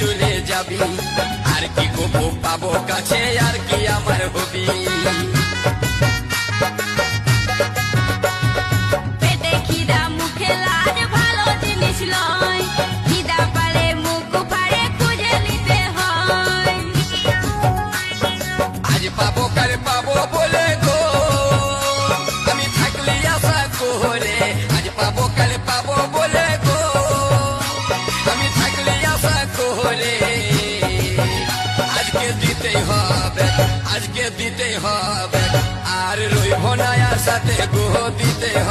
চলে যাবি, আর কি গো পাবো কাছে, আর কি আমার হবি। পেটে খিদা মুখে লাজ ভালো জিনিস লয়, খিদা পারে মুখ পারে খুঁজে নিতে হয়। আজ পাবো কাল পাবো বলে গো আমি থাকলি আশা করে, আজ পাবো কাল পাবো বলে গো আমি থাকলি আশা করে। আজকে দিতেই হবে, আজকে দিতেই হবে, আর রইব না আশাতে গো দিতে হবে।